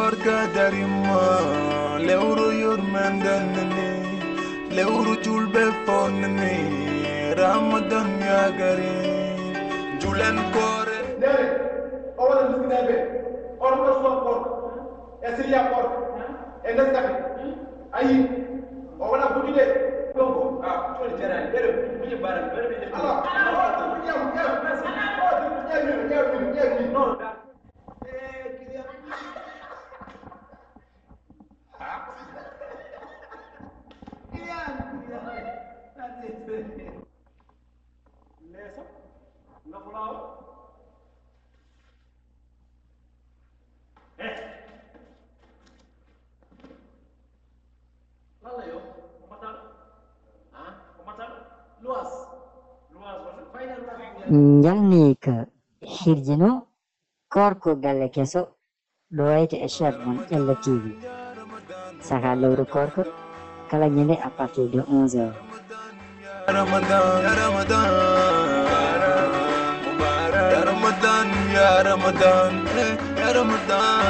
korka darima lewru yurmandanni lewru julbe fonni Ramadan ya gari julen kore nere awala miskinabe on ko so ko e siriya ko e ndastaki ayi o wala butude dongo to le jara bere buje bara bere bije ala no Lesa, na fulawa. Lala yo, pematal. Pematal. Luas. Maksud final luas. Yanni ka hirjino korko galle keso doite e chef mon Ella TV. Saka lewru korko kala nyende à partir de 11h. Ramadan ya Ramadan Mubarak ya Ramadan ya Ramadan ya Ramadan